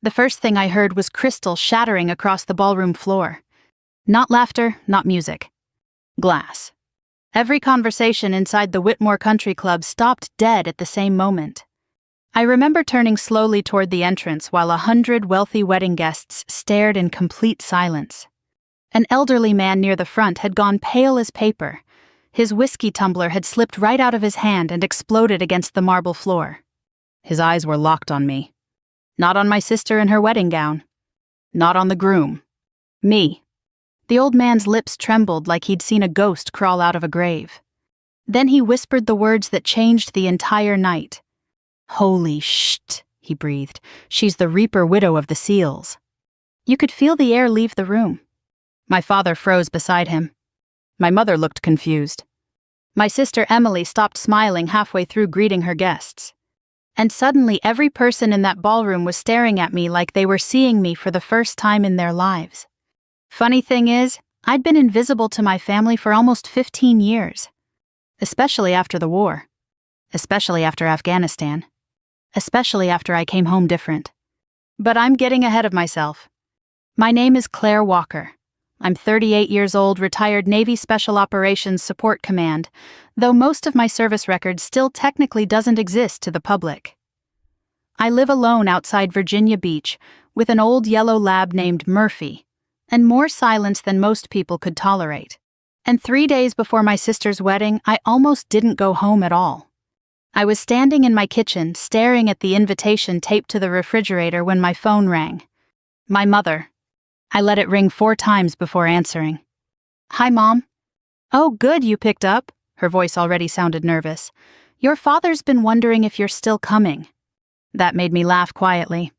The first thing I heard was crystal shattering across the ballroom floor. Not laughter, not music. Glass. Every conversation inside the Whitmore Country Club stopped dead at the same moment. I remember turning slowly toward the entrance while 100 wealthy wedding guests stared in complete silence. An elderly man near the front had gone pale as paper. His whiskey tumbler had slipped right out of his hand and exploded against the marble floor. His eyes were locked on me. Not on my sister in her wedding gown. Not on the groom. Me. The old man's lips trembled like he'd seen a ghost crawl out of a grave. Then he whispered the words that changed the entire night. "Holy shit," he breathed. "She's the Reaper widow of the Seals." You could feel the air leave the room. My father froze beside him. My mother looked confused. My sister Emily stopped smiling halfway through greeting her guests. And suddenly every person in that ballroom was staring at me like they were seeing me for the first time in their lives. Funny thing is, I'd been invisible to my family for almost 15 years. Especially after the war. Especially after Afghanistan. Especially after I came home different. But I'm getting ahead of myself. My name is Claire Walker. I'm 38 years old, retired Navy Special Operations Support Command, though most of my service record still technically doesn't exist to the public. I live alone outside Virginia Beach with an old yellow lab named Murphy, and more silence than most people could tolerate. And 3 days before my sister's wedding, I almost didn't go home at all. I was standing in my kitchen, staring at the invitation taped to the refrigerator when my phone rang. My mother. I let it ring 4 times before answering. "Hi, Mom." "Oh, good, you picked up." Her voice already sounded nervous. "Your father's been wondering if you're still coming." That made me laugh quietly.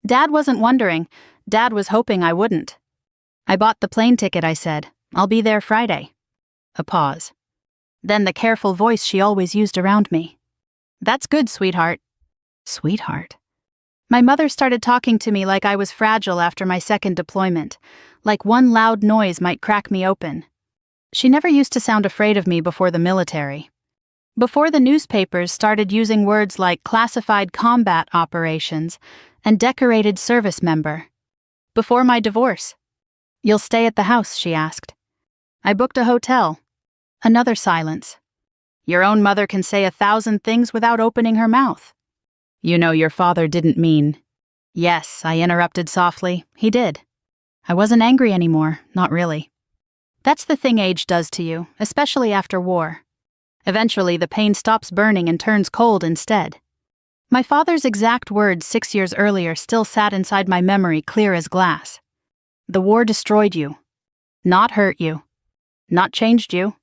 Dad wasn't wondering. Dad was hoping I wouldn't. "I bought the plane ticket," I said. "I'll be there Friday." A pause. Then the careful voice she always used around me. "That's good, sweetheart." Sweetheart? My mother started talking to me like I was fragile after my second deployment, like one loud noise might crack me open. She never used to sound afraid of me before the military. Before the newspapers started using words like classified combat operations and decorated service member. Before my divorce. "You'll stay at the house?" she asked. I booked a hotel. Another silence. Your own mother can say 1,000 things without opening her mouth. "You know your father didn't mean..." "Yes," I interrupted softly. "He did." I wasn't angry anymore, not really. That's the thing age does to you, especially after war. Eventually, the pain stops burning and turns cold instead. My father's exact words 6 years earlier still sat inside my memory clear as glass. The war destroyed you. Not hurt you. Not changed you.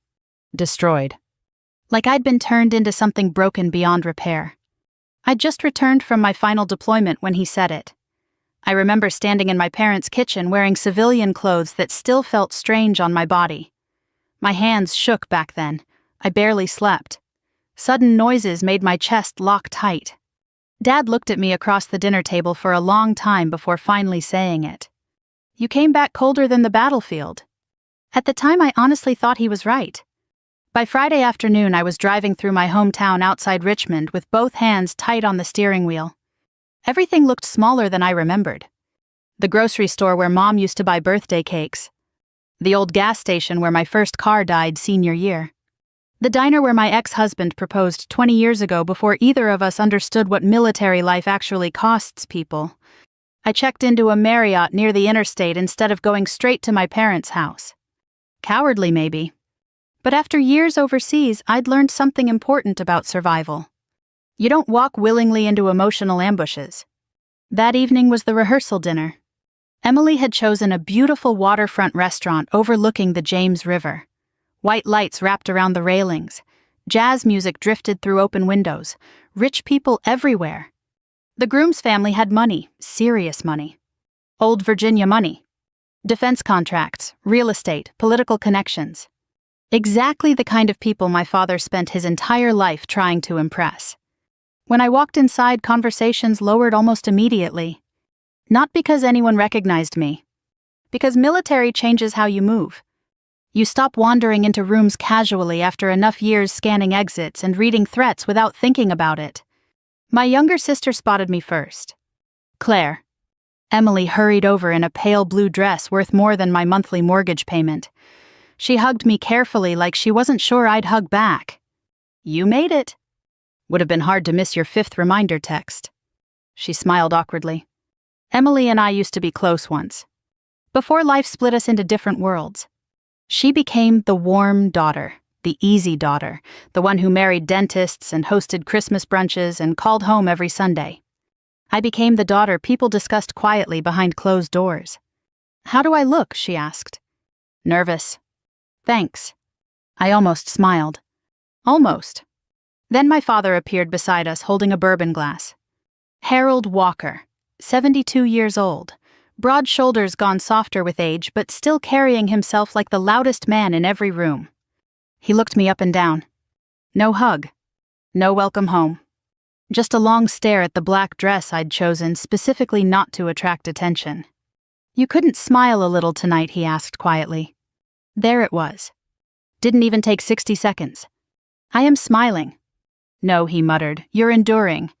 Destroyed. Like I'd been turned into something broken beyond repair. I'd just returned from my final deployment when he said it. I remember standing in my parents' kitchen wearing civilian clothes that still felt strange on my body. My hands shook back then. I barely slept. Sudden noises made my chest lock tight. Dad looked at me across the dinner table for a long time before finally saying it. "You came back colder than the battlefield." At the time, I honestly thought he was right. By Friday afternoon, I was driving through my hometown outside Richmond with both hands tight on the steering wheel. Everything looked smaller than I remembered. The grocery store where Mom used to buy birthday cakes. The old gas station where my first car died senior year. The diner where my ex-husband proposed 20 years ago before either of us understood what military life actually costs people. I checked into a Marriott near the interstate instead of going straight to my parents' house. Cowardly, maybe. But after years overseas, I'd learned something important about survival. You don't walk willingly into emotional ambushes. That evening was the rehearsal dinner. Emily had chosen a beautiful waterfront restaurant overlooking the James River. White lights wrapped around the railings. Jazz music drifted through open windows. Rich people everywhere. The groom's family had money, serious money. Old Virginia money. Defense contracts, real estate, political connections. Exactly the kind of people my father spent his entire life trying to impress. When I walked inside, conversations lowered almost immediately. Not because anyone recognized me. Because military changes how you move. You stop wandering into rooms casually after enough years scanning exits and reading threats without thinking about it. My younger sister spotted me first. "Claire." Emily hurried over in a pale blue dress worth more than my monthly mortgage payment. She hugged me carefully like she wasn't sure I'd hug back. "You made it." "Would have been hard to miss your 5th reminder text." She smiled awkwardly. Emily and I used to be close once. Before life split us into different worlds. She became the warm daughter, the easy daughter, the one who married dentists and hosted Christmas brunches and called home every Sunday. I became the daughter people discussed quietly behind closed doors. "How do I look?" she asked. "Nervous." "Thanks." I almost smiled. Almost. Then my father appeared beside us holding a bourbon glass. Harold Walker, 72 years old, broad shoulders gone softer with age but still carrying himself like the loudest man in every room. He looked me up and down. No hug. No welcome home. Just a long stare at the black dress I'd chosen specifically not to attract attention. "You couldn't smile a little tonight?" he asked quietly. There it was. Didn't even take 60 seconds. "I am smiling." "No," he muttered, "you're enduring."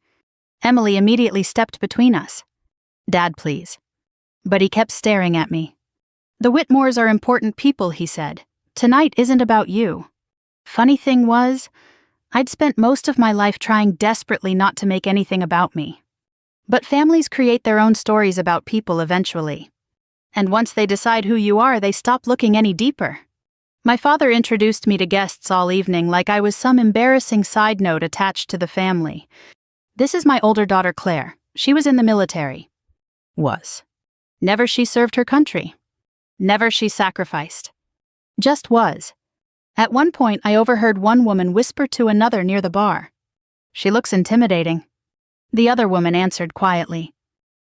Emily immediately stepped between us. "Dad, please." But he kept staring at me. "The Whitmores are important people," he said. "Tonight isn't about you." Funny thing was, I'd spent most of my life trying desperately not to make anything about me. But families create their own stories about people eventually. And once they decide who you are, they stop looking any deeper. My father introduced me to guests all evening like I was some embarrassing side note attached to the family. "This is my older daughter Claire. She was in the military." Was. Never she served her country. Never she sacrificed. Just was. At one point, I overheard one woman whisper to another near the bar. "She looks intimidating." The other woman answered quietly.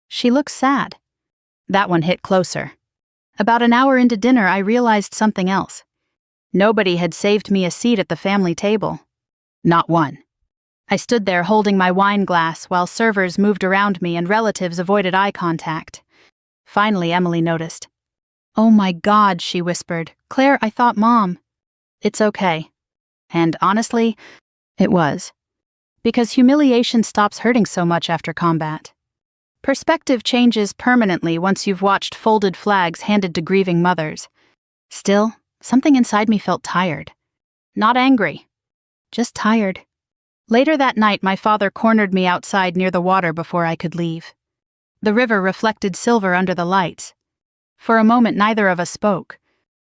"She looks sad." That one hit closer. About an hour into dinner, I realized something else. Nobody had saved me a seat at the family table. Not one. I stood there holding my wine glass while servers moved around me and relatives avoided eye contact. Finally, Emily noticed. "Oh my God," she whispered. "Claire, I thought Mom." "It's okay." And honestly, it was. Because humiliation stops hurting so much after combat. Perspective changes permanently once you've watched folded flags handed to grieving mothers. Still, something inside me felt tired. Not angry. Just tired. Later that night, my father cornered me outside near the water before I could leave. The river reflected silver under the lights. For a moment, neither of us spoke.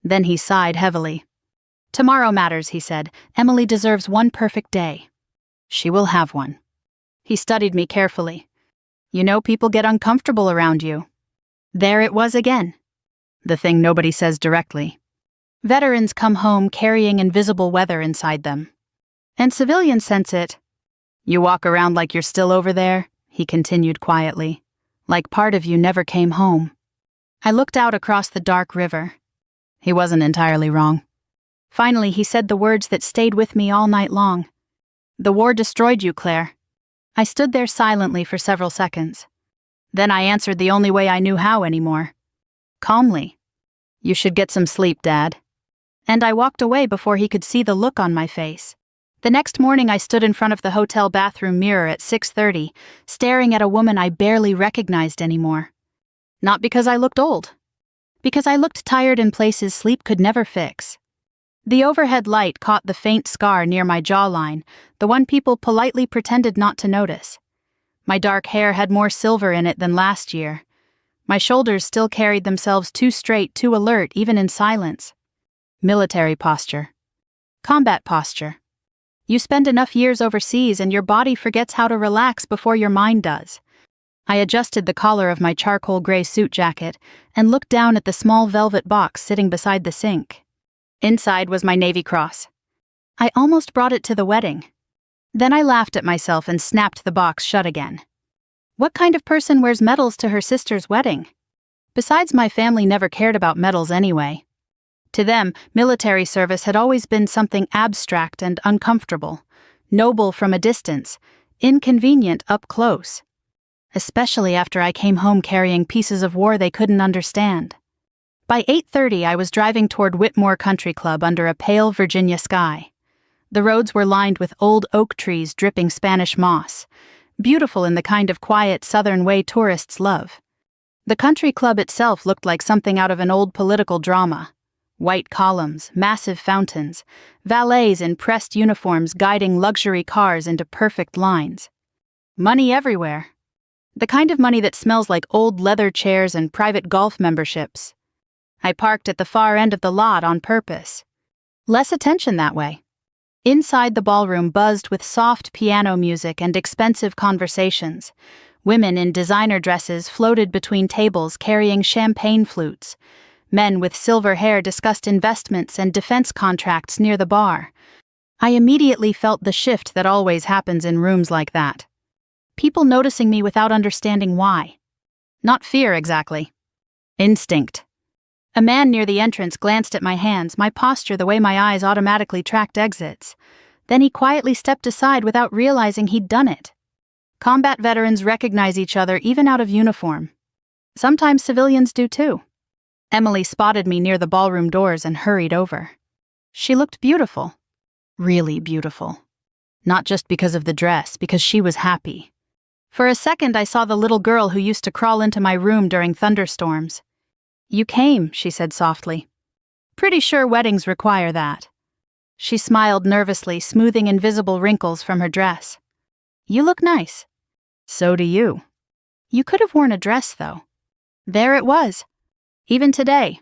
Then he sighed heavily. "Tomorrow matters," he said. "Emily deserves one perfect day." "She will have one." He studied me carefully. "You know, people get uncomfortable around you." There it was again. The thing nobody says directly. Veterans come home carrying invisible weather inside them. And civilians sense it. "You walk around like you're still over there," he continued quietly. "Like part of you never came home." I looked out across the dark river. He wasn't entirely wrong. Finally, he said the words that stayed with me all night long. "The war destroyed you, Claire." I stood there silently for several seconds. Then I answered the only way I knew how anymore. Calmly. "You should get some sleep, Dad." And I walked away before he could see the look on my face. The next morning I stood in front of the hotel bathroom mirror at 6:30, staring at a woman I barely recognized anymore. Not because I looked old. Because I looked tired in places sleep could never fix. The overhead light caught the faint scar near my jawline, the one people politely pretended not to notice. My dark hair had more silver in it than last year. My shoulders still carried themselves too straight, too alert, even in silence. Military posture. Combat posture. You spend enough years overseas and your body forgets how to relax before your mind does. I adjusted the collar of my charcoal gray suit jacket and looked down at the small velvet box sitting beside the sink. Inside was my Navy Cross. I almost brought it to the wedding. Then I laughed at myself and snapped the box shut again. What kind of person wears medals to her sister's wedding? Besides, my family never cared about medals anyway. To them, military service had always been something abstract and uncomfortable, noble from a distance, inconvenient up close. Especially after I came home carrying pieces of war they couldn't understand. By 8:30, I was driving toward Whitmore Country Club under a pale Virginia sky. The roads were lined with old oak trees dripping Spanish moss, beautiful in the kind of quiet southern way tourists love. The country club itself looked like something out of an old political drama. White columns, massive fountains, valets in pressed uniforms guiding luxury cars into perfect lines. Money everywhere. The kind of money that smells like old leather chairs and private golf memberships. I parked at the far end of the lot on purpose. Less attention that way. Inside the ballroom buzzed with soft piano music and expensive conversations. Women in designer dresses floated between tables carrying champagne flutes. Men with silver hair discussed investments and defense contracts near the bar. I immediately felt the shift that always happens in rooms like that. People noticing me without understanding why. Not fear exactly. Instinct. A man near the entrance glanced at my hands, my posture, the way my eyes automatically tracked exits. Then he quietly stepped aside without realizing he'd done it. Combat veterans recognize each other even out of uniform. Sometimes civilians do too. Emily spotted me near the ballroom doors and hurried over. She looked beautiful. Really beautiful. Not just because of the dress, because she was happy. For a second I saw the little girl who used to crawl into my room during thunderstorms. "You came," she said softly. "Pretty sure weddings require that." She smiled nervously, smoothing invisible wrinkles from her dress. "You look nice." "So do you." "You could have worn a dress, though." There it was. Even today.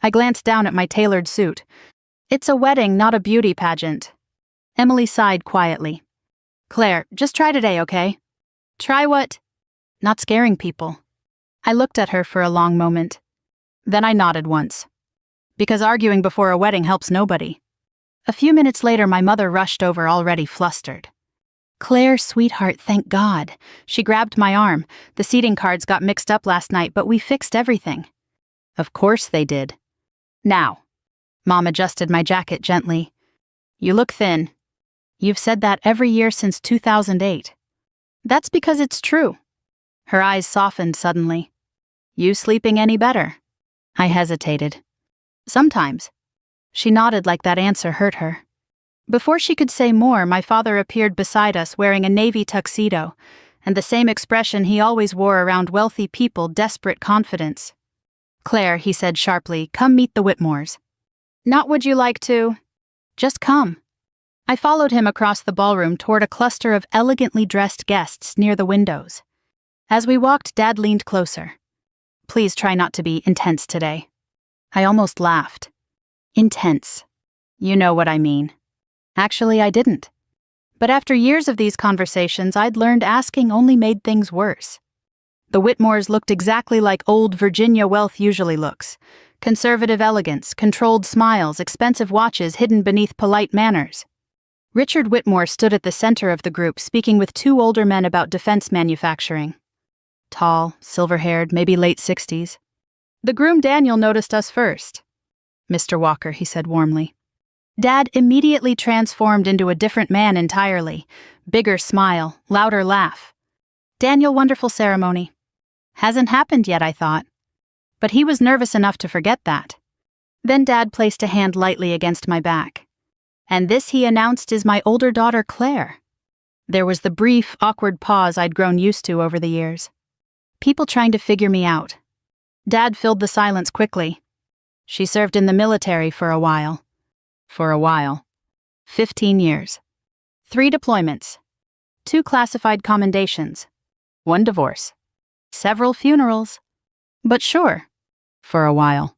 I glanced down at my tailored suit. "It's a wedding, not a beauty pageant." Emily sighed quietly. "Claire, just try today, okay?" "Try what?" "Not scaring people." I looked at her for a long moment. Then I nodded once. Because arguing before a wedding helps nobody. A few minutes later, my mother rushed over, already flustered. "Claire, sweetheart, thank God." She grabbed my arm. "The seating cards got mixed up last night, but we fixed everything." "Of course they did." "Now." Mom adjusted my jacket gently. "You look thin." "You've said that every year since 2008. "That's because it's true." Her eyes softened suddenly. "You sleeping any better?" I hesitated. "Sometimes." She nodded like that answer hurt her. Before she could say more, my father appeared beside us wearing a navy tuxedo, and the same expression he always wore around wealthy people, desperate confidence. "Claire," he said sharply, "come meet the Whitmores." "Not would you like to?" "Just come." I followed him across the ballroom toward a cluster of elegantly dressed guests near the windows. As we walked, Dad leaned closer. "Please try not to be intense today." I almost laughed. Intense. You know what I mean. Actually, I didn't. But after years of these conversations, I'd learned asking only made things worse. The Whitmores looked exactly like old Virginia wealth usually looks. Conservative elegance, controlled smiles, expensive watches hidden beneath polite manners. Richard Whitmore stood at the center of the group, speaking with two older men about defense manufacturing. Tall, silver-haired, maybe late 60s. The groom Daniel noticed us first. "Mr. Walker," he said warmly. Dad immediately transformed into a different man entirely. Bigger smile, louder laugh. "Daniel, wonderful ceremony." Hasn't happened yet, I thought. But he was nervous enough to forget that. Then Dad placed a hand lightly against my back. "And this," he announced, "is my older daughter, Claire." There was the brief, awkward pause I'd grown used to over the years. People trying to figure me out. Dad filled the silence quickly. "She served in the military for a while." For a while. 15 years. 3 deployments. 2 classified commendations. 1 divorce. Several funerals. But sure. For a while.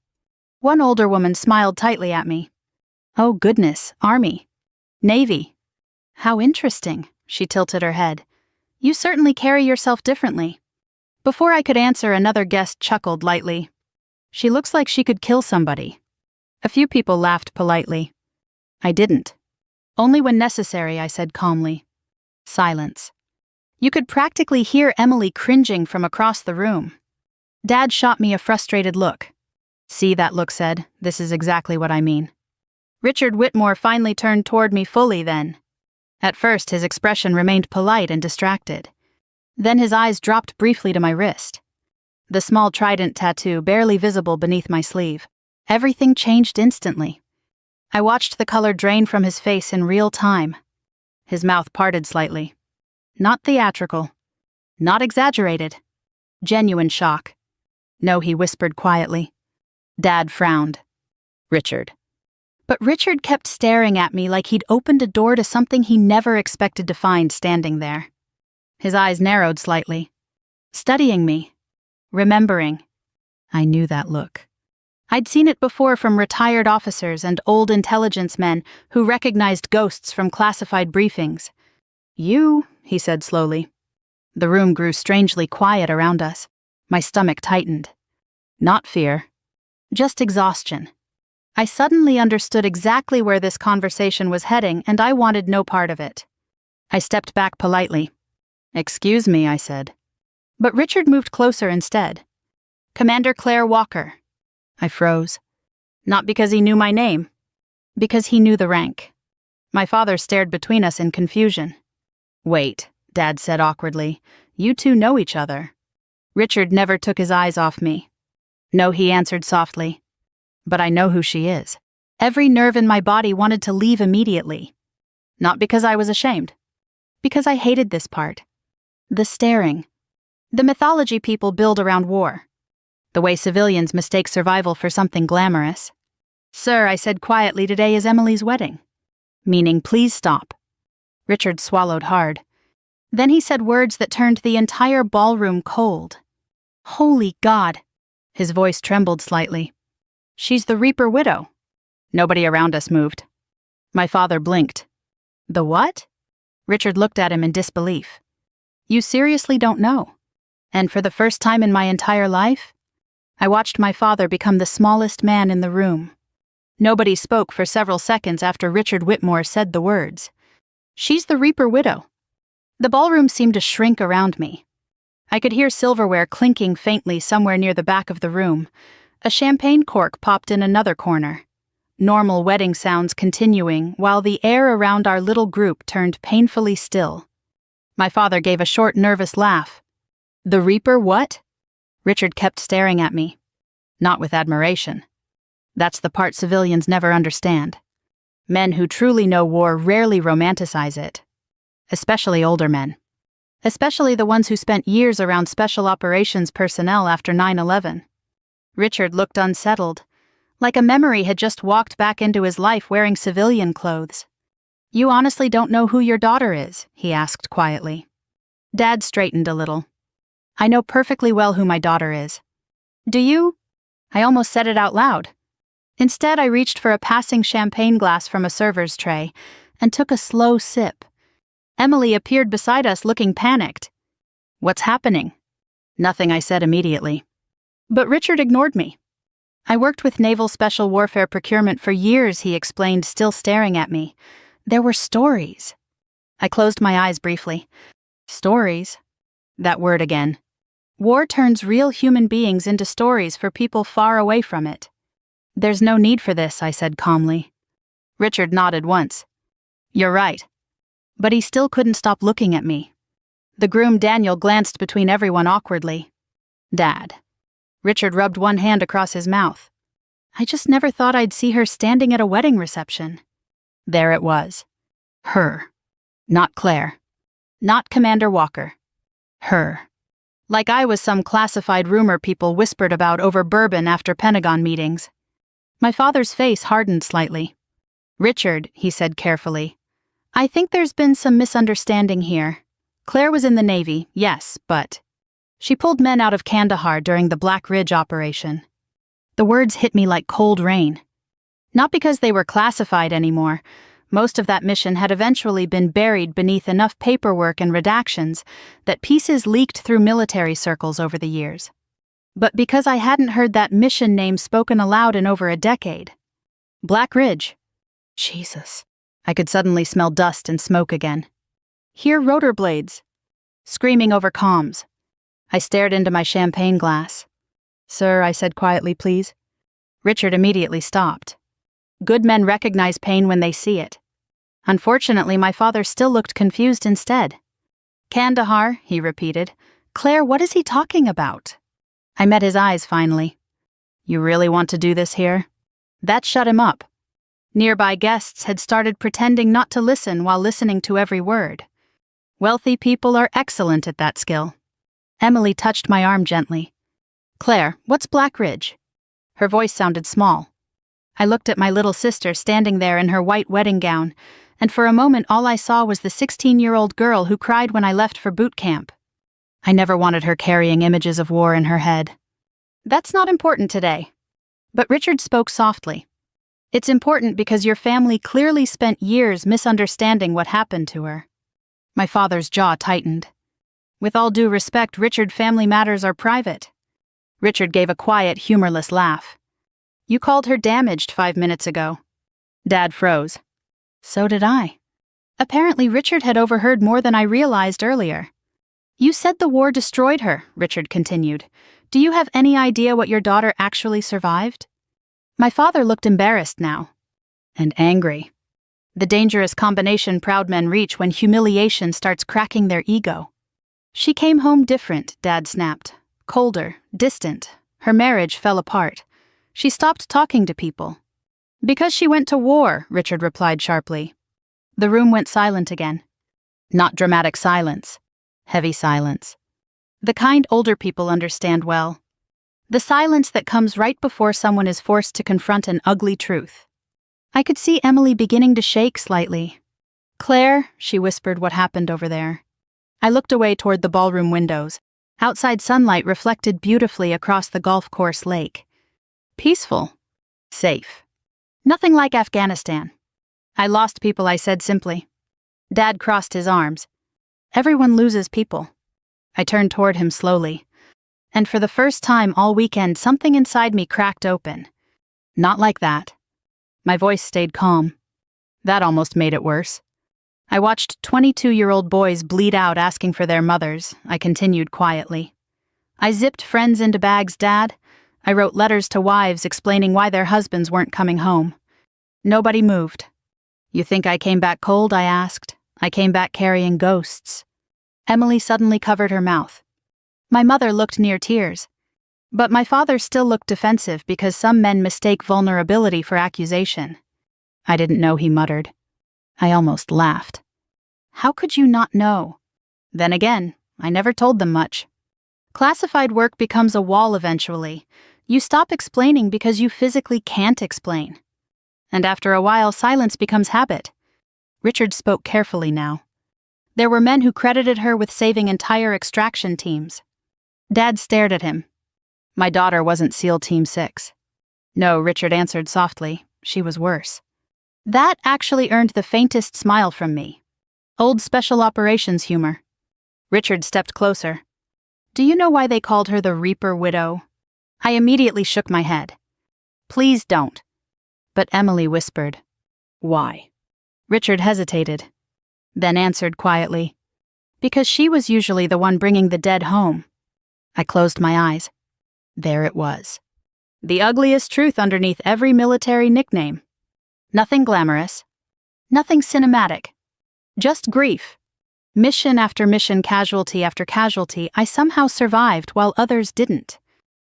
One older woman smiled tightly at me. "Oh goodness, Army. Navy. How interesting," she tilted her head. "You certainly carry yourself differently." Before I could answer, another guest chuckled lightly. "She looks like she could kill somebody." A few people laughed politely. I didn't. "Only when necessary," I said calmly. Silence. You could practically hear Emily cringing from across the room. Dad shot me a frustrated look. "See," that look said, "this is exactly what I mean." Richard Whitmore finally turned toward me fully then. At first, his expression remained polite and distracted. Then his eyes dropped briefly to my wrist. The small trident tattoo barely visible beneath my sleeve. Everything changed instantly. I watched the color drain from his face in real time. His mouth parted slightly. Not theatrical. Not exaggerated. Genuine shock. No, he whispered quietly. Dad frowned. Richard. But Richard kept staring at me like he'd opened a door to something he never expected to find standing there. His eyes narrowed slightly. Studying me. Remembering. I knew that look. I'd seen it before from retired officers and old intelligence men who recognized ghosts from classified briefings. You, he said slowly. The room grew strangely quiet around us. My stomach tightened. Not fear. Just exhaustion. I suddenly understood exactly where this conversation was heading, and I wanted no part of it. I stepped back politely. Excuse me, I said. But Richard moved closer instead. Commander Claire Walker. I froze. Not because he knew my name. Because he knew the rank. My father stared between us in confusion. Wait, Dad said awkwardly. You two know each other. Richard never took his eyes off me. No, he answered softly. But I know who she is. Every nerve in my body wanted to leave immediately. Not because I was ashamed. Because I hated this part. The staring. The mythology people build around war. The way civilians mistake survival for something glamorous. Sir, I said quietly, today is Emily's wedding. Meaning, please stop. Richard swallowed hard. Then he said words that turned the entire ballroom cold. Holy God. His voice trembled slightly. She's the Reaper widow. Nobody around us moved. My father blinked. The what? Richard looked at him in disbelief. You seriously don't know? And for the first time in my entire life, I watched my father become the smallest man in the room. Nobody spoke for several seconds after Richard Whitmore said the words. She's the Reaper widow. The ballroom seemed to shrink around me. I could hear silverware clinking faintly somewhere near the back of the room. A champagne cork popped in another corner. Normal wedding sounds continuing while the air around our little group turned painfully still. My father gave a short, nervous laugh. The Reaper what? Richard kept staring at me. Not with admiration. That's the part civilians never understand. Men who truly know war rarely romanticize it. Especially older men. Especially the ones who spent years around special operations personnel after 9/11. Richard looked unsettled, like a memory had just walked back into his life wearing civilian clothes. You honestly don't know who your daughter is? He asked quietly. Dad straightened a little. I know perfectly well who my daughter is. Do you? I almost said it out loud. Instead, I reached for a passing champagne glass from a server's tray and took a slow sip. Emily appeared beside us looking panicked. What's happening? Nothing, I said immediately. But Richard ignored me. I worked with Naval Special Warfare Procurement for years, he explained, still staring at me. There were stories. I closed my eyes briefly. Stories? That word again. War turns real human beings into stories for people far away from it. There's no need for this, I said calmly. Richard nodded once. You're right. But he still couldn't stop looking at me. The groom Daniel glanced between everyone awkwardly. Dad. Richard rubbed one hand across his mouth. I just never thought I'd see her standing at a wedding reception. There it was. Her. Not Claire. Not Commander Walker. Her. Like I was some classified rumor people whispered about over bourbon after Pentagon meetings. My father's face hardened slightly. Richard, he said carefully, I think there's been some misunderstanding here. Claire was in the Navy, yes, but she pulled men out of Kandahar during the Black Ridge operation. The words hit me like cold rain. Not because they were classified anymore. Most of that mission had eventually been buried beneath enough paperwork and redactions that pieces leaked through military circles over the years. But because I hadn't heard that mission name spoken aloud in over a decade. Black Ridge. Jesus. I could suddenly smell dust and smoke again. Hear rotor blades. Screaming over comms. I stared into my champagne glass. Sir, I said quietly, please. Richard immediately stopped. Good men recognize pain when they see it. Unfortunately, my father still looked confused instead. Kandahar, he repeated. Claire, what is he talking about? I met his eyes finally. You really want to do this here? That shut him up. Nearby guests had started pretending not to listen while listening to every word. Wealthy people are excellent at that skill. Emily touched my arm gently. Claire, what's Black Ridge? Her voice sounded small. I looked at my little sister standing there in her white wedding gown, and for a moment all I saw was the 16-year-old girl who cried when I left for boot camp. I never wanted her carrying images of war in her head. That's not important today. But Richard spoke softly. It's important because your family clearly spent years misunderstanding what happened to her. My father's jaw tightened. With all due respect, Richard, family matters are private. Richard gave a quiet, humorless laugh. You called her damaged 5 minutes ago. Dad froze. So did I. Apparently Richard had overheard more than I realized earlier. You said the war destroyed her, Richard continued. Do you have any idea what your daughter actually survived? My father looked embarrassed now. And angry. The dangerous combination proud men reach when humiliation starts cracking their ego. She came home different, Dad snapped. Colder, distant. Her marriage fell apart. She stopped talking to people. Because she went to war, Richard replied sharply. The room went silent again. Not dramatic silence. Heavy silence. The kind older people understand well. The silence that comes right before someone is forced to confront an ugly truth. I could see Emily beginning to shake slightly. Claire, she whispered what happened over there. I looked away toward the ballroom windows. Outside sunlight reflected beautifully across the golf course lake. Peaceful. Safe. Nothing like Afghanistan. I lost people, I said simply. Dad crossed his arms. Everyone loses people. I turned toward him slowly. And for the first time all weekend, something inside me cracked open. Not like that. My voice stayed calm. That almost made it worse. I watched 22-year-old boys bleed out asking for their mothers. I continued quietly. I zipped friends into bags, Dad. I wrote letters to wives explaining why their husbands weren't coming home. Nobody moved. You think I came back cold? I asked. I came back carrying ghosts. Emily suddenly covered her mouth. My mother looked near tears. But my father still looked defensive because some men mistake vulnerability for accusation. I didn't know, he muttered. I almost laughed. How could you not know? Then again, I never told them much. Classified work becomes a wall eventually. You stop explaining because you physically can't explain. And after a while, silence becomes habit. Richard spoke carefully now. There were men who credited her with saving entire extraction teams. Dad stared at him. My daughter wasn't SEAL Team 6. No, Richard answered softly. She was worse. That actually earned the faintest smile from me. Old special operations humor. Richard stepped closer. Do you know why they called her the Reaper Widow? I immediately shook my head. Please don't. But Emily whispered. Why? Richard hesitated, then answered quietly. Because she was usually the one bringing the dead home. I closed my eyes. There it was. The ugliest truth underneath every military nickname. Nothing glamorous. Nothing cinematic. Just grief. Mission after mission, casualty after casualty, I somehow survived while others didn't.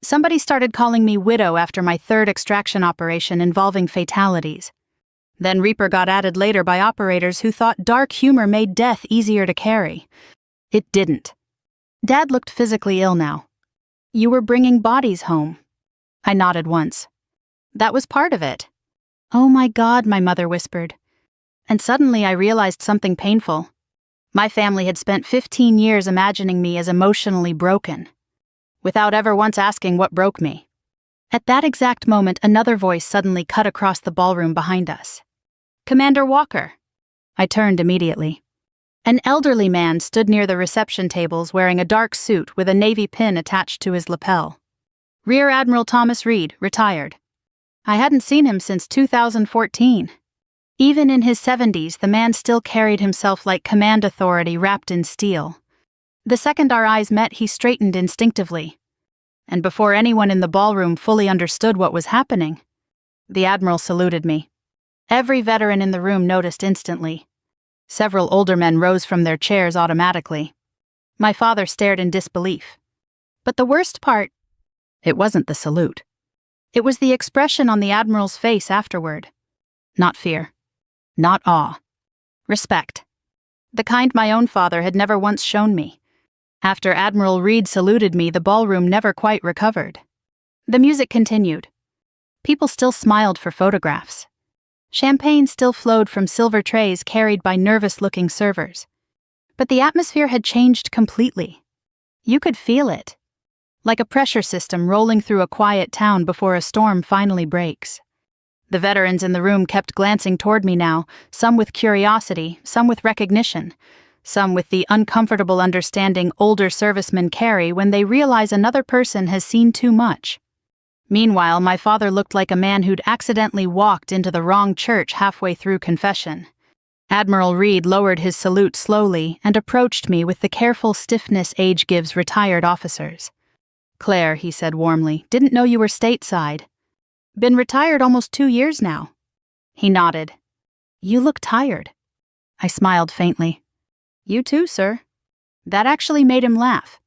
Somebody started calling me widow after my third extraction operation involving fatalities. Then Reaper got added later by operators who thought dark humor made death easier to carry. It didn't. Dad looked physically ill now. You were bringing bodies home. I nodded once. That was part of it. Oh my God, my mother whispered. And suddenly I realized something painful. My family had spent 15 years imagining me as emotionally broken, without ever once asking what broke me. At that exact moment, another voice suddenly cut across the ballroom behind us. Commander Walker. I turned immediately. An elderly man stood near the reception tables wearing a dark suit with a navy pin attached to his lapel. Rear Admiral Thomas Reed, retired. I hadn't seen him since 2014. Even in his 70s, the man still carried himself like command authority wrapped in steel. The second our eyes met, he straightened instinctively. And before anyone in the ballroom fully understood what was happening, the Admiral saluted me. Every veteran in the room noticed instantly. Several older men rose from their chairs automatically. My father stared in disbelief. But the worst part, it wasn't the salute. It was the expression on the Admiral's face afterward. Not fear. Not awe. Respect. The kind my own father had never once shown me. After Admiral Reed saluted me, the ballroom never quite recovered. The music continued. People still smiled for photographs. Champagne still flowed from silver trays carried by nervous-looking servers. But the atmosphere had changed completely. You could feel it, like a pressure system rolling through a quiet town before a storm finally breaks. The veterans in the room kept glancing toward me now, some with curiosity, some with recognition, some with the uncomfortable understanding older servicemen carry when they realize another person has seen too much. Meanwhile, my father looked like a man who'd accidentally walked into the wrong church halfway through confession. Admiral Reed lowered his salute slowly and approached me with the careful stiffness age gives retired officers. "Claire," he said warmly, "didn't know you were stateside. Been retired almost 2 years now." He nodded. "You look tired." I smiled faintly. "You too, sir." That actually made him laugh.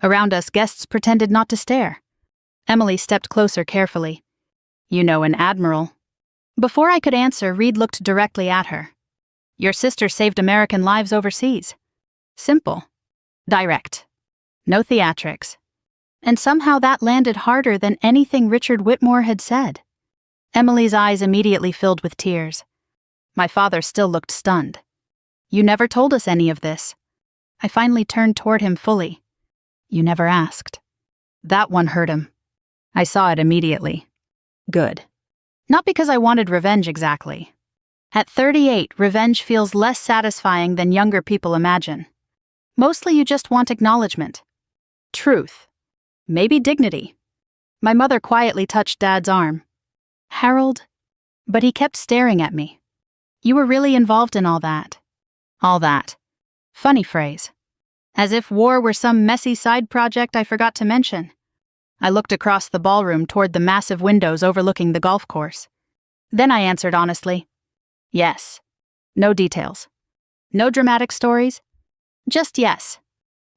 Around us, guests pretended not to stare. Emily stepped closer carefully. "You know an admiral." Before I could answer, Reed looked directly at her. "Your sister saved American lives overseas." Simple. Direct. No theatrics. And somehow that landed harder than anything Richard Whitmore had said. Emily's eyes immediately filled with tears. My father still looked stunned. "You never told us any of this." I finally turned toward him fully. "You never asked." That one hurt him. I saw it immediately. Good. Not because I wanted revenge exactly. At 38, revenge feels less satisfying than younger people imagine. Mostly you just want acknowledgement. Truth. Maybe dignity. My mother quietly touched Dad's arm. "Harold?" But he kept staring at me. "You were really involved in all that." All that. Funny phrase. As if war were some messy side project I forgot to mention. I looked across the ballroom toward the massive windows overlooking the golf course. Then I answered honestly. Yes. No details. No dramatic stories. Just yes.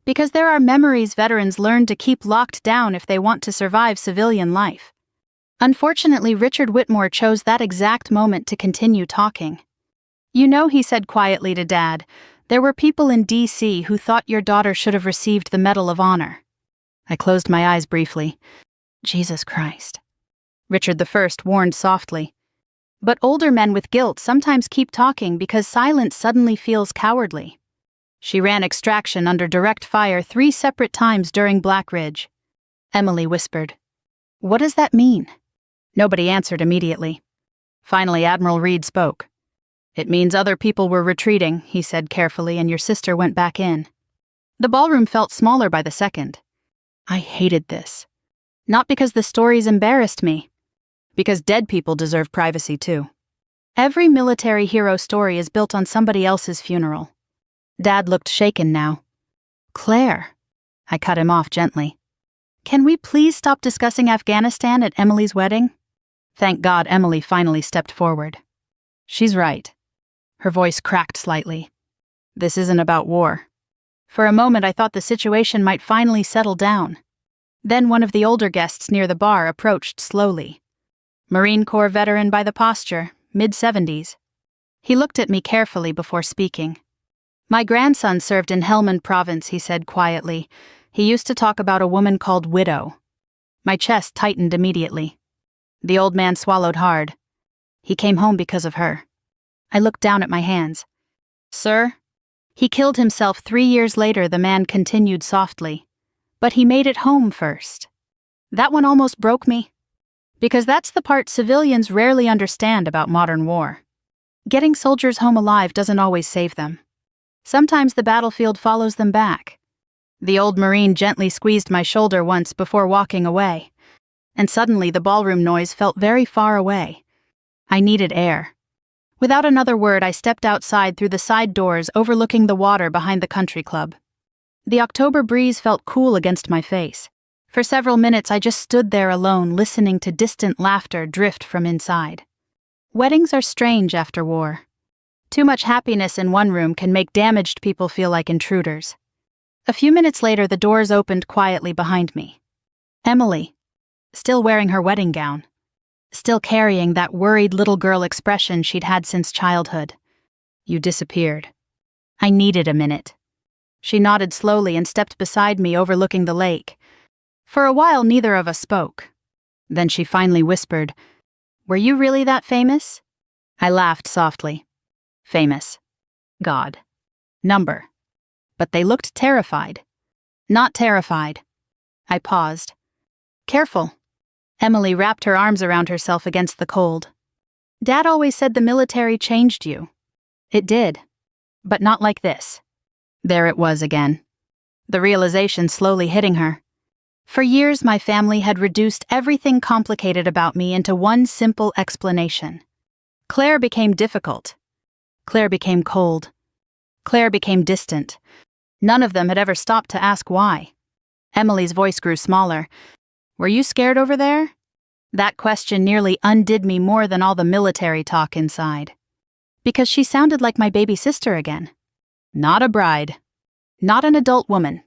Because there are memories veterans learn to keep locked down if they want to survive civilian life. Unfortunately, Richard Whitmore chose that exact moment to continue talking. "You know," he said quietly to Dad, "there were people in D.C. who thought your daughter should have received the Medal of Honor." I closed my eyes briefly. Jesus Christ. Richard I warned softly. But older men with guilt sometimes keep talking because silence suddenly feels cowardly. She ran extraction under direct fire 3 separate times during Black Ridge. Emily whispered. "What does that mean?" Nobody answered immediately. Finally, Admiral Reed spoke. "It means other people were retreating," he said carefully, "and your sister went back in." The ballroom felt smaller by the second. I hated this. Not because the stories embarrassed me. Because dead people deserve privacy too. Every military hero story is built on somebody else's funeral. Dad looked shaken now. "Claire." I cut him off gently. "Can we please stop discussing Afghanistan at Emily's wedding?" Thank God Emily finally stepped forward. "She's right." Her voice cracked slightly. "This isn't about war." For a moment I thought the situation might finally settle down. Then one of the older guests near the bar approached slowly. Marine Corps veteran by the posture, mid-70s. He looked at me carefully before speaking. "My grandson served in Helmand Province," he said quietly. "He used to talk about a woman called Widow." My chest tightened immediately. The old man swallowed hard. "He came home because of her." I looked down at my hands. "Sir?" "He killed himself 3 years later," the man continued softly. "But he made it home first." That one almost broke me. Because that's the part civilians rarely understand about modern war. Getting soldiers home alive doesn't always save them. Sometimes the battlefield follows them back. The old Marine gently squeezed my shoulder once before walking away. And suddenly the ballroom noise felt very far away. I needed air. Without another word, I stepped outside through the side doors overlooking the water behind the country club. The October breeze felt cool against my face. For several minutes I just stood there alone, listening to distant laughter drift from inside. Weddings are strange after war. Too much happiness in one room can make damaged people feel like intruders. A few minutes later, the doors opened quietly behind me. Emily, still wearing her wedding gown. Still carrying that worried little girl expression she'd had since childhood. "You disappeared." I needed a minute. She nodded slowly and stepped beside me, overlooking the lake. For a while, neither of us spoke. Then she finally whispered, "Were you really that famous?" I laughed softly. Famous. God. Number. But they looked terrified. Not terrified. I paused. Careful. Emily wrapped her arms around herself against the cold. Dad always said the military changed you. It did. But not like this. There it was again. The realization slowly hitting her. For years, my family had reduced everything complicated about me into one simple explanation. Claire became difficult. Claire became cold. Claire became distant. None of them had ever stopped to ask why. Emily's voice grew smaller. Were you scared over there? That question nearly undid me more than all the military talk inside. Because she sounded like my baby sister again. Not a bride. Not an adult woman.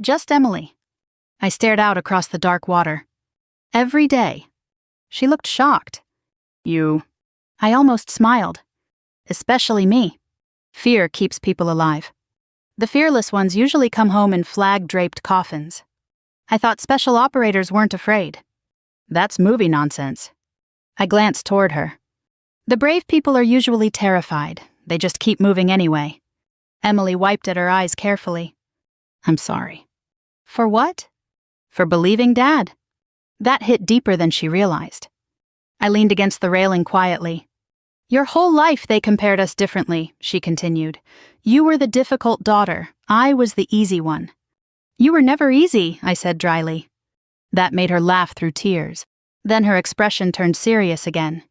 Just Emily. I stared out across the dark water. Every day. She looked shocked. You. I almost smiled. Especially me. Fear keeps people alive. The fearless ones usually come home in flag-draped coffins. I thought special operators weren't afraid. That's movie nonsense. I glanced toward her. The brave people are usually terrified. They just keep moving anyway. Emily wiped at her eyes carefully. I'm sorry. For what? For believing Dad. That hit deeper than she realized. I leaned against the railing quietly. Your whole life they compared us differently, she continued. You were the difficult daughter. I was the easy one. You were never easy, I said dryly. That made her laugh through tears. Then her expression turned serious again.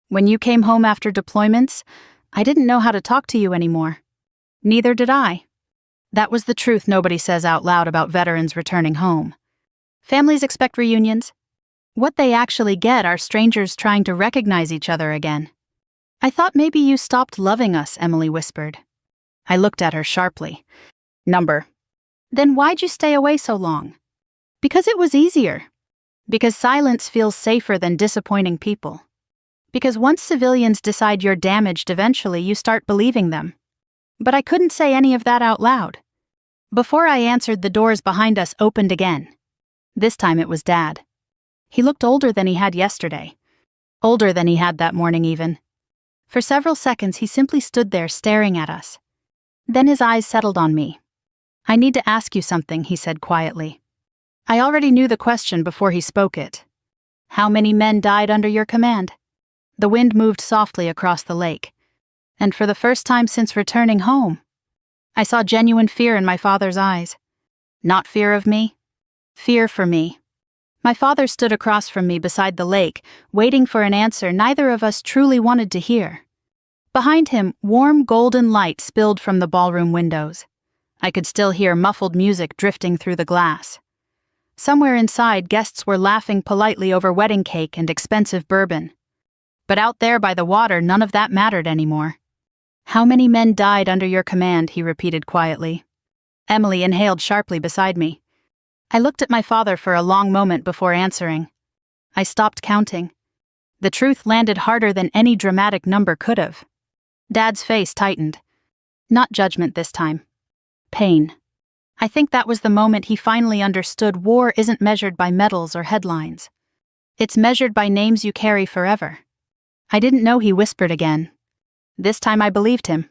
When you came home after deployments, I didn't know how to talk to you anymore. Neither did I. That was the truth nobody says out loud about veterans returning home. Families expect reunions. What they actually get are strangers trying to recognize each other again. I thought maybe you stopped loving us, Emily whispered. I looked at her sharply. Number. Then why'd you stay away so long? Because it was easier. Because silence feels safer than disappointing people. Because once civilians decide you're damaged, eventually you start believing them. But I couldn't say any of that out loud. Before I answered, the doors behind us opened again. This time it was Dad. He looked older than he had yesterday. Older than he had that morning even. For several seconds he simply stood there staring at us. Then his eyes settled on me. I need to ask you something, he said quietly. I already knew the question before he spoke it. How many men died under your command? The wind moved softly across the lake. And for the first time since returning home, I saw genuine fear in my father's eyes. Not fear of me. Fear for me. My father stood across from me beside the lake, waiting for an answer neither of us truly wanted to hear. Behind him, warm golden light spilled from the ballroom windows. I could still hear muffled music drifting through the glass. Somewhere inside, guests were laughing politely over wedding cake and expensive bourbon. But out there by the water, none of that mattered anymore. How many men died under your command, he repeated quietly. Emily inhaled sharply beside me. I looked at my father for a long moment before answering. I stopped counting. The truth landed harder than any dramatic number could have. Dad's face tightened. Not judgment this time. Pain. I think that was the moment he finally understood war isn't measured by medals or headlines. It's measured by names you carry forever. I didn't know he whispered again. This time I believed him.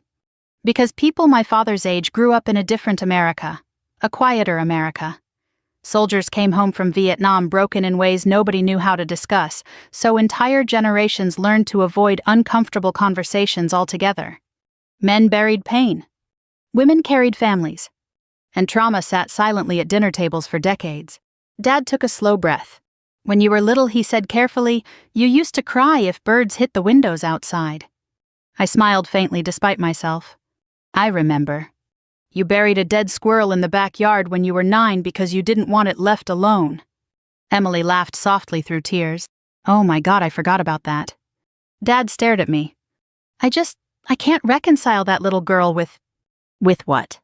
Because people my father's age grew up in a different America. A quieter America. Soldiers came home from Vietnam broken in ways nobody knew how to discuss, so entire generations learned to avoid uncomfortable conversations altogether. Men buried pain. Women carried families. And trauma sat silently at dinner tables for decades. Dad took a slow breath. When you were little, he said carefully, you used to cry if birds hit the windows outside. I smiled faintly despite myself. I remember. You buried a dead squirrel in the backyard when you were 9 because you didn't want it left alone. Emily laughed softly through tears. Oh my God, I forgot about that. Dad stared at me. I can't reconcile that little girl with... With what?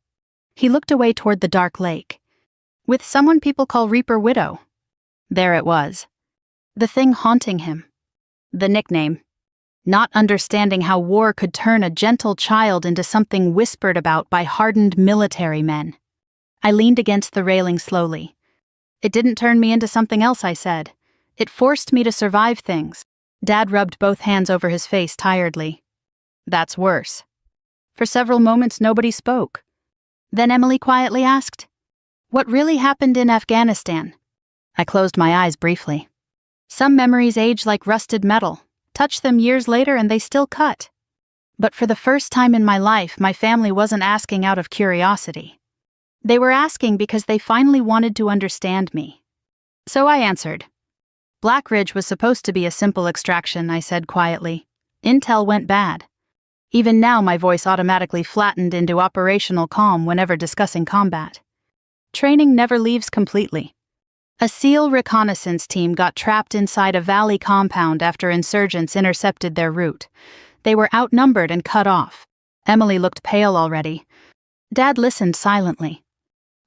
He looked away toward the dark lake. With someone people call Reaper Widow. There it was. The thing haunting him. The nickname. not understanding how war could turn a gentle child into something whispered about by hardened military men. I leaned against the railing slowly. It didn't turn me into something else, I said. It forced me to survive things. Dad rubbed both hands over his face tiredly. That's worse. For several moments, nobody spoke. Then Emily quietly asked, "What really happened in Afghanistan?" I closed my eyes briefly. Some memories age like rusted metal. Touch them years later and they still cut. But for the first time in my life, my family wasn't asking out of curiosity. They were asking because they finally wanted to understand me. So I answered. Black Ridge was supposed to be a simple extraction, I said quietly. Intel went bad. Even now, my voice automatically flattened into operational calm whenever discussing combat. Training never leaves completely. A SEAL reconnaissance team got trapped inside a valley compound after insurgents intercepted their route. They were outnumbered and cut off. Emily looked pale already. Dad listened silently.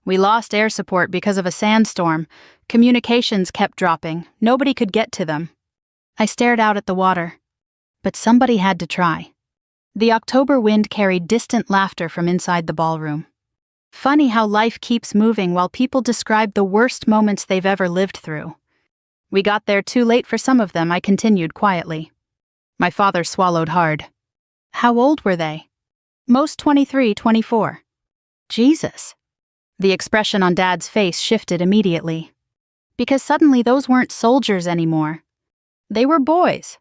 We lost air support because of a sandstorm. Communications kept dropping. Nobody could get to them. I stared out at the water. But somebody had to try. The October wind carried distant laughter from inside the ballroom. Funny how life keeps moving while people describe the worst moments they've ever lived through. We got there too late for some of them, I continued quietly. My father swallowed hard. How old were they? Most 23, 24. Jesus. The expression on Dad's face shifted immediately. Because suddenly those weren't soldiers anymore. They were boys.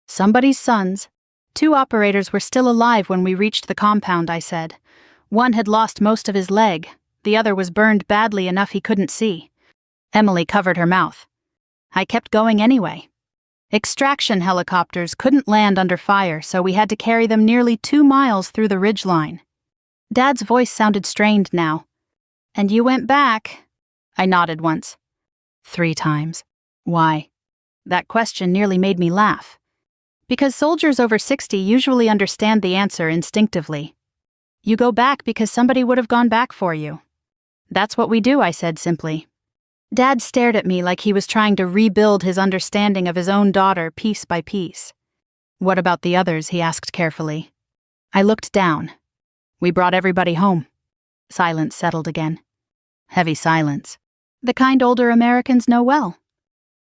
Somebody's sons. 2 operators were still alive when we reached the compound, I said. One had lost most of his leg. The other was burned badly enough he couldn't see. Emily covered her mouth. I kept going anyway. Extraction helicopters couldn't land under fire, so we had to carry them nearly 2 miles through the ridgeline. Dad's voice sounded strained now. And you went back? I nodded once. 3 times. Why? That question nearly made me laugh. Because soldiers over 60 usually understand the answer instinctively. You go back because somebody would have gone back for you. That's what we do, I said simply. Dad stared at me like he was trying to rebuild his understanding of his own daughter piece by piece. What about the others? He asked carefully. I looked down. We brought everybody home. Silence settled again. Heavy silence. The kind older Americans know well.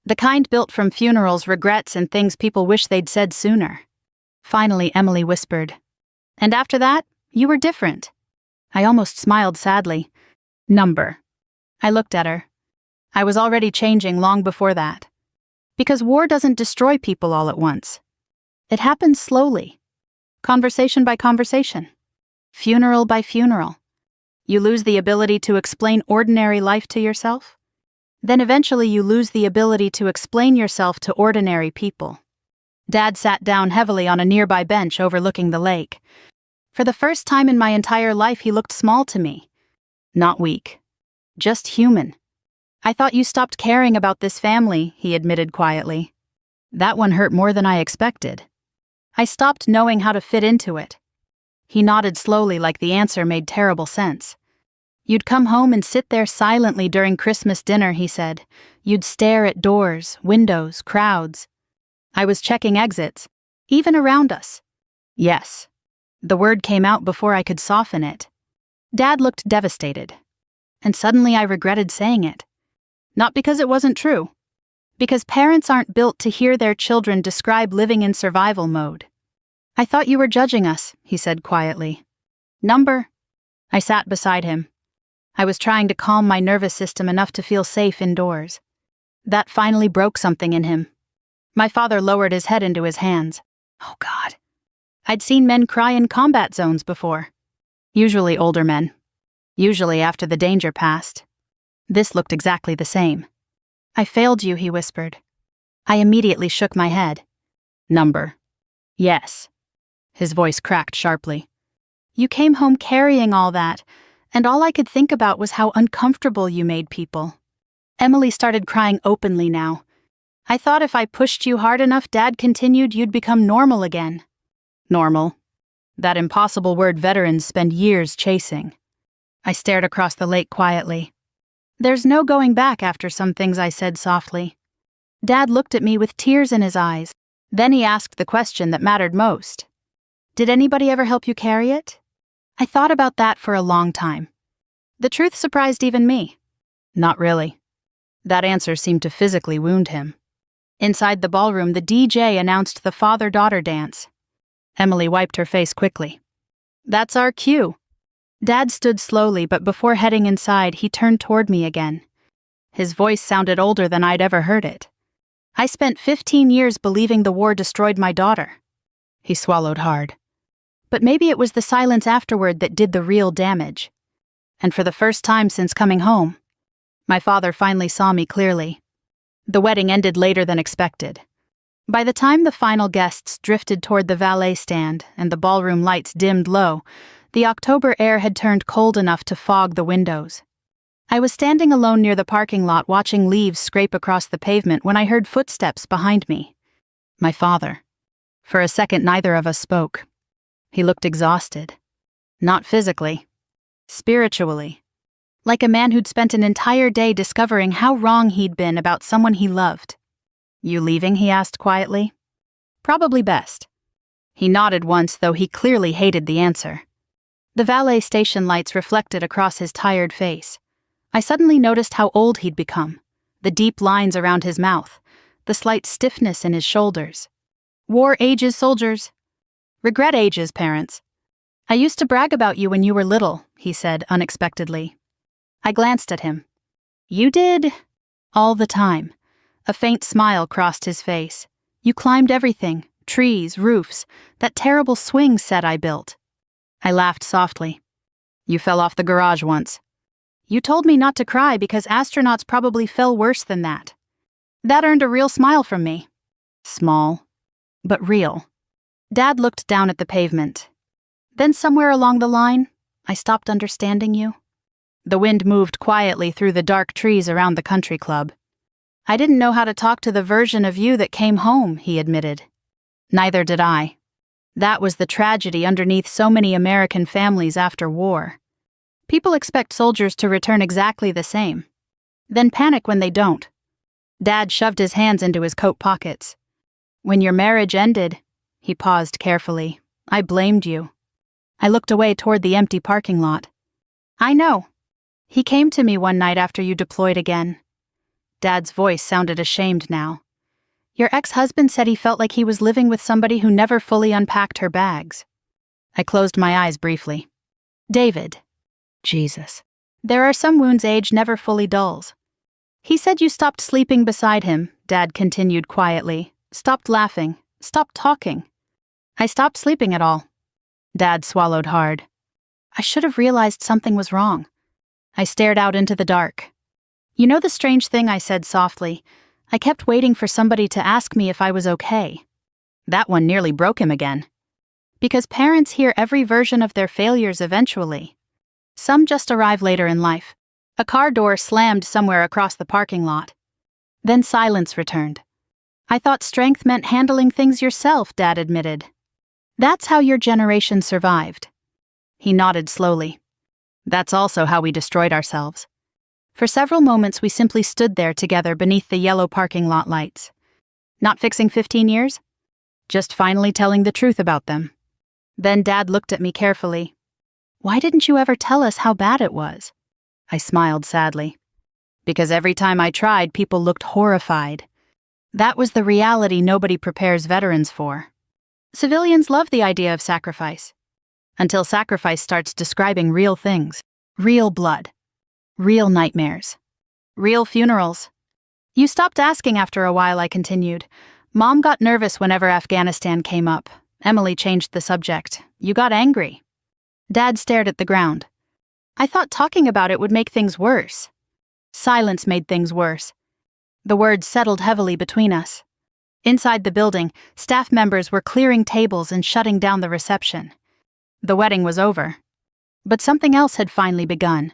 The kind built from funerals, regrets, and things people wish they'd said sooner. Finally, Emily whispered. And after that, you were different. I almost smiled sadly. Number. I looked at her. I was already changing long before that. Because war doesn't destroy people all at once. It happens slowly. Conversation by conversation. Funeral by funeral. You lose the ability to explain ordinary life to yourself. Then eventually you lose the ability to explain yourself to ordinary people. Dad sat down heavily on a nearby bench overlooking the lake. For the first time in my entire life, he looked small to me. Not weak. Just human. I thought you stopped caring about this family, he admitted quietly. That one hurt more than I expected. I stopped knowing how to fit into it. He nodded slowly like the answer made terrible sense. You'd come home and sit there silently during Christmas dinner, he said. You'd stare at doors, windows, crowds. I was checking exits, even around us. Yes. The word came out before I could soften it. Dad looked devastated. And suddenly I regretted saying it. Not because it wasn't true. Because parents aren't built to hear their children describe living in survival mode. I thought you were judging us, he said quietly. Number. I sat beside him. I was trying to calm my nervous system enough to feel safe indoors. That finally broke something in him. My father lowered his head into his hands. Oh God. I'd seen men cry in combat zones before. Usually older men. Usually after the danger passed. This looked exactly the same. I failed you, he whispered. I immediately shook my head. Number. Yes. His voice cracked sharply. You came home carrying all that, and all I could think about was how uncomfortable you made people. Emily started crying openly now. I thought if I pushed you hard enough, Dad continued, you'd become normal again. Normal. That impossible word veterans spend years chasing. I stared across the lake quietly. There's no going back after some things, I said softly. Dad looked at me with tears in his eyes. Then he asked the question that mattered most. Did anybody ever help you carry it? I thought about that for a long time. The truth surprised even me. Not really. That answer seemed to physically wound him. Inside the ballroom, the DJ announced the father-daughter dance. Emily wiped her face quickly. That's our cue. Dad stood slowly, but before heading inside, he turned toward me again. His voice sounded older than I'd ever heard it. I spent 15 years believing the war destroyed my daughter. He swallowed hard. But maybe it was the silence afterward that did the real damage. And for the first time since coming home, my father finally saw me clearly. The wedding ended later than expected. By the time the final guests drifted toward the valet stand and the ballroom lights dimmed low, the October air had turned cold enough to fog the windows. I was standing alone near the parking lot watching leaves scrape across the pavement when I heard footsteps behind me. My father. For a second, neither of us spoke. He looked exhausted. Not physically. Spiritually. Like a man who'd spent an entire day discovering how wrong he'd been about someone he loved. You leaving? He asked quietly. Probably best. He nodded once, though he clearly hated the answer. The valet station lights reflected across his tired face. I suddenly noticed how old he'd become, the deep lines around his mouth, the slight stiffness in his shoulders. War ages soldiers. Regret ages parents. I used to brag about you when you were little, he said unexpectedly. I glanced at him. You did? All the time. A faint smile crossed his face. You climbed everything, trees, roofs, that terrible swing set I built. I laughed softly. You fell off the garage once. You told me not to cry because astronauts probably fell worse than that. That earned a real smile from me. Small, but real. Dad looked down at the pavement. Then somewhere along the line, I stopped understanding you. The wind moved quietly through the dark trees around the country club. I didn't know how to talk to the version of you that came home, he admitted. Neither did I. That was the tragedy underneath so many American families after war. People expect soldiers to return exactly the same, then panic when they don't. Dad shoved his hands into his coat pockets. When your marriage ended, he paused carefully, I blamed you. I looked away toward the empty parking lot. I know. He came to me one night after you deployed again. Dad's voice sounded ashamed now. Your ex-husband said he felt like he was living with somebody who never fully unpacked her bags. I closed my eyes briefly. David. Jesus. There are some wounds age never fully dulls. He said you stopped sleeping beside him, Dad continued quietly. Stopped laughing. Stopped talking. I stopped sleeping at all. Dad swallowed hard. I should have realized something was wrong. I stared out into the dark. You know the strange thing, I said softly. I kept waiting for somebody to ask me if I was okay. That one nearly broke him again. Because parents hear every version of their failures eventually. Some just arrive later in life. A car door slammed somewhere across the parking lot. Then silence returned. I thought strength meant handling things yourself, Dad admitted. That's how your generation survived. He nodded slowly. That's also how we destroyed ourselves. For several moments we simply stood there together beneath the yellow parking lot lights. Not fixing 15 years? Just finally telling the truth about them. Then Dad looked at me carefully. Why didn't you ever tell us how bad it was? I smiled sadly. Because every time I tried, people looked horrified. That was the reality nobody prepares veterans for. Civilians love the idea of sacrifice. Until sacrifice starts describing real things. Real blood. Real nightmares. Real funerals. You stopped asking after a while, I continued. Mom got nervous whenever Afghanistan came up. Emily changed the subject. You got angry. Dad stared at the ground. I thought talking about it would make things worse. Silence made things worse. The words settled heavily between us. Inside the building, staff members were clearing tables and shutting down the reception. The wedding was over. But something else had finally begun.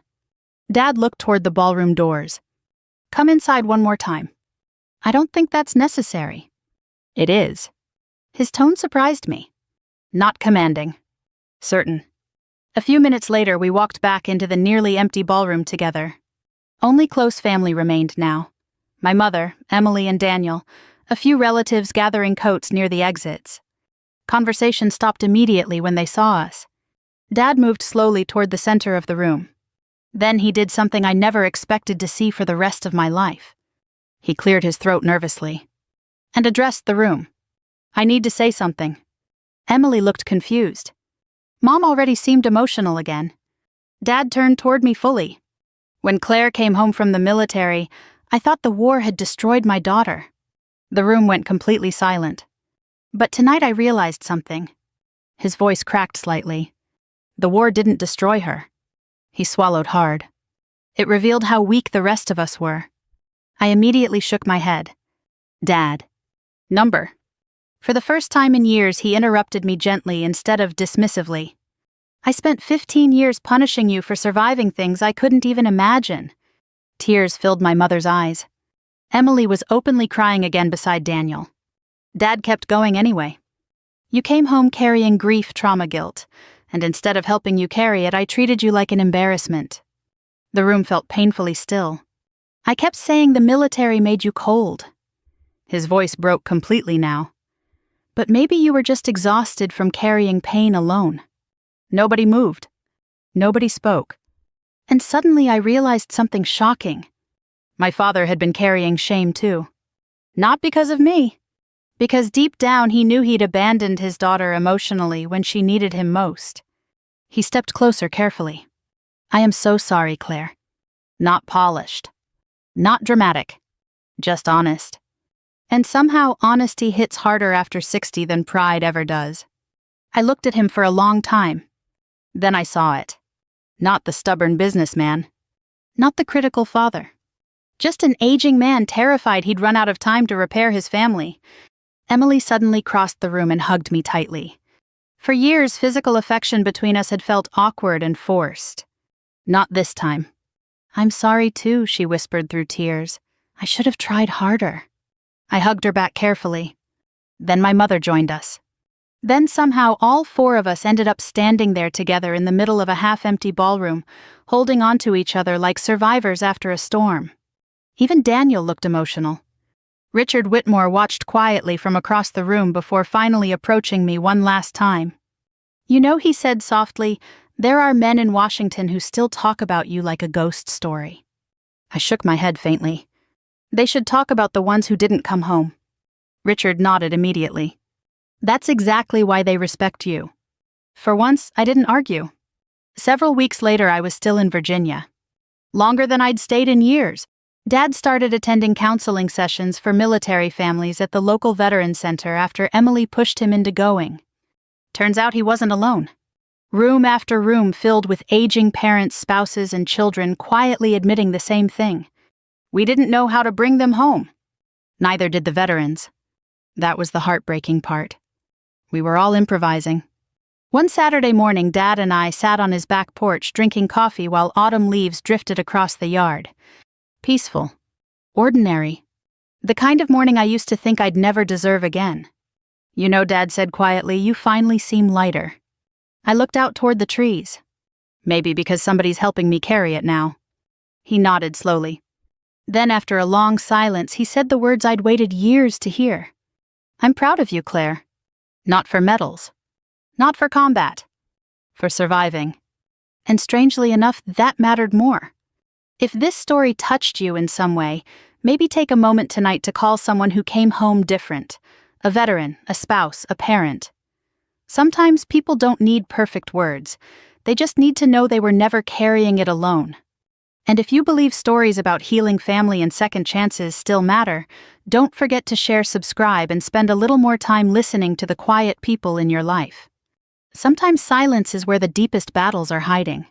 Dad looked toward the ballroom doors. Come inside one more time. I don't think that's necessary. It is. His tone surprised me. Not commanding. Certain. A few minutes later, we walked back into the nearly empty ballroom together. Only close family remained now. My mother, Emily and Daniel, A few relatives gathering coats near the exits. Conversation stopped immediately when they saw us. Dad moved slowly toward the center of the room. Then he did something I never expected to see for the rest of my life. He cleared his throat nervously and addressed the room. "I need to say something." Emily looked confused. Mom already seemed emotional again. Dad turned toward me fully. "When Claire came home from the military, I thought the war had destroyed my daughter." The room went completely silent. "But tonight I realized something." His voice cracked slightly. "The war didn't destroy her." He swallowed hard. "It revealed how weak the rest of us were." I immediately shook my head. "Dad." "Number." For the first time in years, he interrupted me gently instead of dismissively. "I spent 15 years punishing you for surviving things I couldn't even imagine." Tears filled my mother's eyes. Emily was openly crying again beside Daniel. Dad kept going anyway. "You came home carrying grief, trauma, guilt, and instead of helping you carry it, I treated you like an embarrassment." The room felt painfully still. "I kept saying the military made you cold." His voice broke completely now. "But maybe you were just exhausted from carrying pain alone." Nobody moved. Nobody spoke. And suddenly I realized something shocking. My father had been carrying shame too. Not because of me. Because deep down he knew he'd abandoned his daughter emotionally when she needed him most. He stepped closer carefully. "I am so sorry, Claire." Not polished. Not dramatic. Just honest. And somehow honesty hits harder after 60 than pride ever does. I looked at him for a long time. Then I saw it. Not the stubborn businessman. Not the critical father. Just an aging man terrified he'd run out of time to repair his family. Emily suddenly crossed the room and hugged me tightly. For years, physical affection between us had felt awkward and forced. Not this time. "I'm sorry too," she whispered through tears. "I should have tried harder." I hugged her back carefully. Then my mother joined us. Then somehow all four of us ended up standing there together in the middle of a half-empty ballroom, holding onto each other like survivors after a storm. Even Daniel looked emotional. Richard Whitmore watched quietly from across the room before finally approaching me one last time. "You know," he said softly, "there are men in Washington who still talk about you like a ghost story." I shook my head faintly. "They should talk about the ones who didn't come home." Richard nodded immediately. "That's exactly why they respect you." For once, I didn't argue. Several weeks later, I was still in Virginia. Longer than I'd stayed in years. Dad started attending counseling sessions for military families at the local veterans center after Emily pushed him into going. Turns out he wasn't alone. Room after room filled with aging parents, spouses, and children quietly admitting the same thing. We didn't know how to bring them home. Neither did the veterans. That was the heartbreaking part. We were all improvising. One Saturday morning, Dad and I sat on his back porch drinking coffee while autumn leaves drifted across the yard. Peaceful. Ordinary. The kind of morning I used to think I'd never deserve again. "You know," Dad said quietly, "you finally seem lighter." I looked out toward the trees. Maybe because somebody's helping me carry it now. He nodded slowly. Then, after a long silence, he said the words I'd waited years to hear. "I'm proud of you, Claire. Not for medals. Not for combat. For surviving." And strangely enough, that mattered more. If this story touched you in some way, maybe take a moment tonight to call someone who came home different. A veteran, a spouse, a parent. Sometimes people don't need perfect words. They just need to know they were never carrying it alone. And if you believe stories about healing family and second chances still matter, don't forget to share, subscribe, and spend a little more time listening to the quiet people in your life. Sometimes silence is where the deepest battles are hiding.